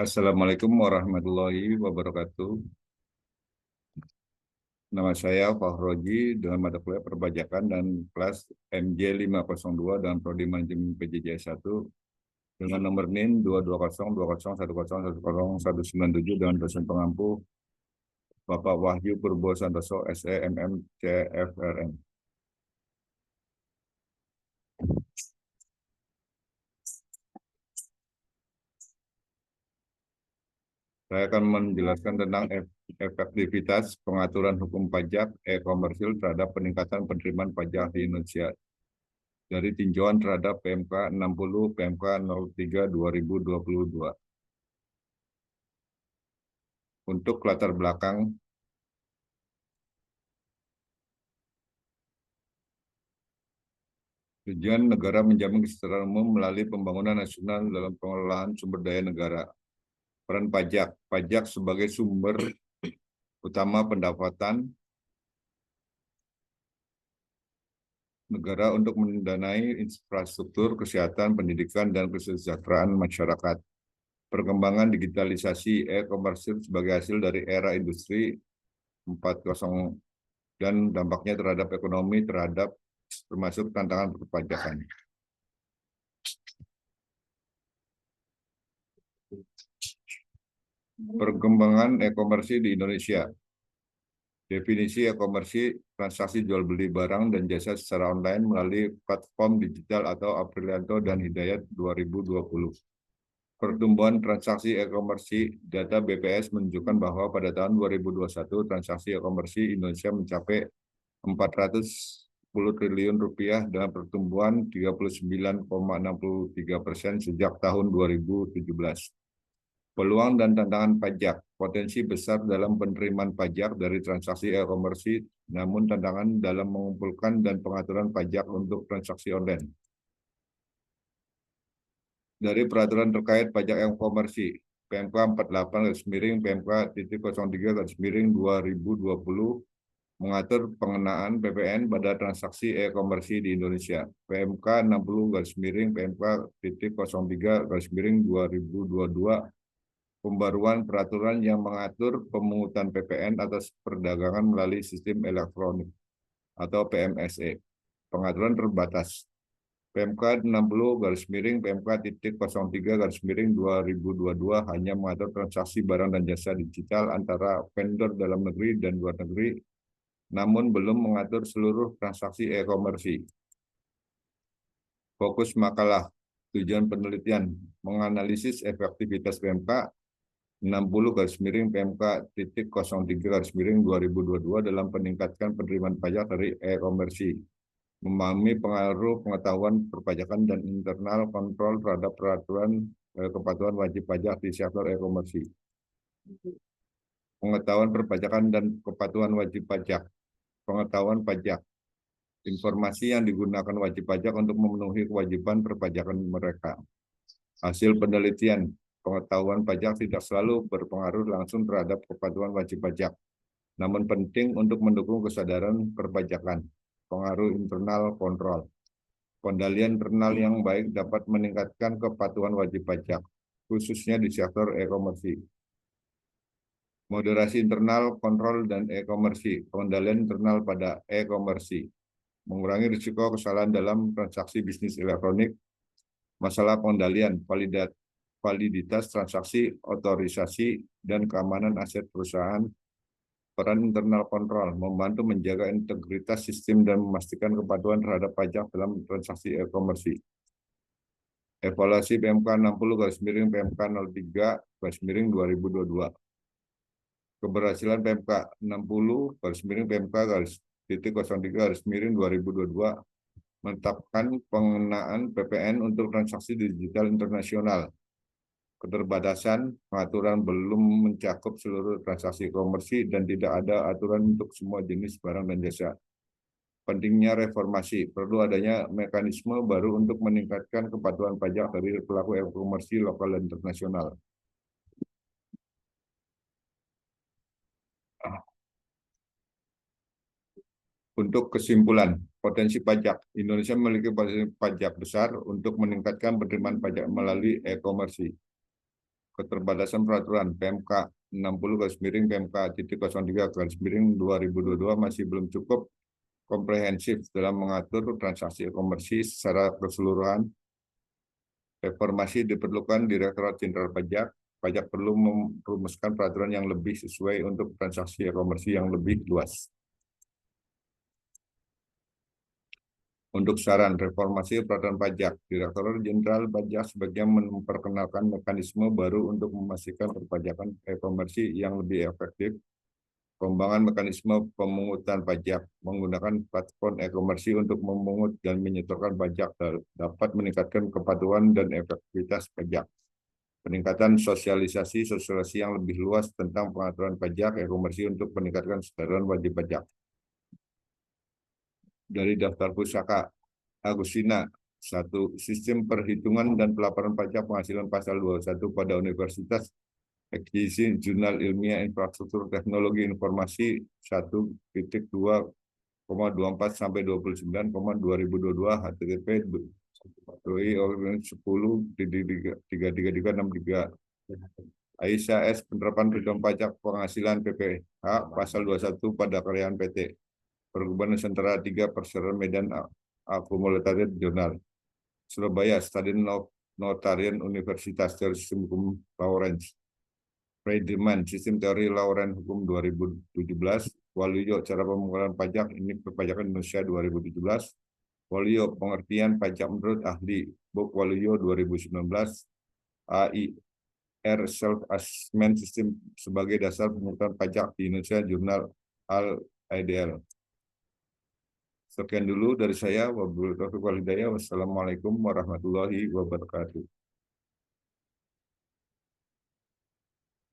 Assalamualaikum warahmatullahi wabarakatuh. Nama saya Fahroji dengan mata kuliah perpajakan dan kelas MJ502 dan prodi manajemen PJJ1 dengan nomor NIN 2202010101097 dengan dosen pengampu Bapak Wahyu Purbo Santoso SEMM CFRN. Saya akan menjelaskan tentang efektivitas pengaturan hukum pajak e-komersil terhadap peningkatan penerimaan pajak di Indonesia dari tinjauan terhadap PMK 60 PMK 03 2022. Untuk latar belakang, tujuan negara menjamin kesejahteraan umum melalui pembangunan nasional dalam pengelolaan sumber daya negara. Peran pajak, pajak sebagai sumber utama pendapatan negara untuk mendanai infrastruktur, kesehatan, pendidikan, dan kesejahteraan masyarakat. Perkembangan digitalisasi e-komersil sebagai hasil dari era industri 4.0 dan dampaknya terhadap ekonomi termasuk tantangan perpajakan. Perkembangan e-komersi di Indonesia. Definisi e-komersi, transaksi jual beli barang dan jasa secara online melalui platform digital atau Aprilianto dan Hidayat 2020. Pertumbuhan transaksi e-komersi, data BPS menunjukkan bahwa pada tahun 2021 transaksi e-komersi Indonesia mencapai 410 triliun rupiah dengan pertumbuhan 39,63% sejak tahun 2017. Peluang dan tantangan pajak, potensi besar dalam penerimaan pajak dari transaksi e-komersi, namun tantangan dalam mengumpulkan dan pengaturan pajak untuk transaksi online. Dari peraturan terkait pajak e-komersi, PMK 48 PMK.03 2020 mengatur pengenaan PPN pada transaksi e-komersi di Indonesia. PMK 60 PMK.03 2022 pembaruan peraturan yang mengatur pemungutan PPN atas perdagangan melalui sistem elektronik atau PMSE. Pengaturan terbatas. PMK 60 PMK.03 2022 hanya mengatur transaksi barang dan jasa digital antara vendor dalam negeri dan luar negeri, namun belum mengatur seluruh transaksi e-komersi. Fokus makalah, tujuan penelitian, menganalisis efektivitas PMK 60 PMK.03 2022 dalam meningkatkan penerimaan pajak dari e-komersi, memahami pengaruh pengetahuan perpajakan dan internal kontrol terhadap peraturan kepatuhan wajib pajak di sektor e-komersi. Pengetahuan perpajakan dan kepatuhan wajib pajak. Pengetahuan pajak. Informasi yang digunakan wajib pajak untuk memenuhi kewajiban perpajakan mereka. Hasil penelitian. Pengetahuan pajak tidak selalu berpengaruh langsung terhadap kepatuhan wajib pajak, namun penting untuk mendukung kesadaran perpajakan. Pengaruh internal kontrol. Pengendalian internal yang baik dapat meningkatkan kepatuhan wajib pajak, khususnya di sektor e-komersi. Moderasi internal kontrol dan e-komersi. Pengendalian internal pada e-komersi. Mengurangi risiko kesalahan dalam transaksi bisnis elektronik. Masalah pengendalian, validitas transaksi, otorisasi, dan keamanan aset perusahaan. Peran internal kontrol, membantu menjaga integritas sistem dan memastikan kepatuhan terhadap pajak dalam transaksi e-komersi. Evaluasi PMK 60 PMK 03 2022. Keberhasilan PMK 60 PMK 03 2022 menetapkan pengenaan PPN untuk transaksi digital internasional. Keterbatasan pengaturan belum mencakup seluruh transaksi komersi dan tidak ada aturan untuk semua jenis barang dan jasa. Pentingnya reformasi, perlu adanya mekanisme baru untuk meningkatkan kepatuhan pajak dari pelaku e-komersi lokal dan internasional. Untuk kesimpulan, potensi pajak. Indonesia memiliki potensi pajak besar untuk meningkatkan penerimaan pajak melalui e-komersi. keterbatasan peraturan PMK 60/PMK.03/2022 masih belum cukup komprehensif dalam mengatur transaksi e-komersi secara keseluruhan. Reformasi diperlukan Direktorat Jenderal Pajak. Pajak perlu merumuskan peraturan yang lebih sesuai untuk transaksi e-komersi yang lebih luas. Untuk saran reformasi peraturan pajak, Direktorat Jenderal Pajak sebagian memperkenalkan mekanisme baru untuk memastikan perpajakan e-komersi yang lebih efektif. Pengembangan mekanisme pemungutan pajak menggunakan platform e-komersi untuk memungut dan menyetorkan pajak dapat meningkatkan kepatuhan dan efektivitas pajak. Peningkatan sosialisasi yang lebih luas tentang pengaturan pajak e-komersi untuk meningkatkan kesadaran wajib pajak. Dari daftar pusaka, Agustina, 1. Sistem perhitungan dan pelaporan pajak penghasilan pasal 21 pada Universitas Eksisi Jurnal Ilmiah Infrastruktur Teknologi Informasi 1.2.24-29,2022 http doi-10-336363. Aisyah S. Penerapan perhitungan pajak penghasilan PPH pasal 21 pada karyawan PT Perkebunan Nusantara 3 Perseroan Medan Akumulatif Jurnal Surabaya Stadion Notarian Universitas Teori Sistem Hukum Lawrence Friedman, Sistem Teori Lawrence Hukum 2017, Waluyo, Cara Pemungkutan Pajak, ini Perpajakan Indonesia 2017, Waluyo, Pengertian Pajak Menurut Ahli, Buk Waluyo 2019, AIR Self-Assessment System sebagai dasar pemungutan pajak di Indonesia, Jurnal Al-IDL. Sekian dulu dari saya, wassalamualaikum warahmatullahi wabarakatuh.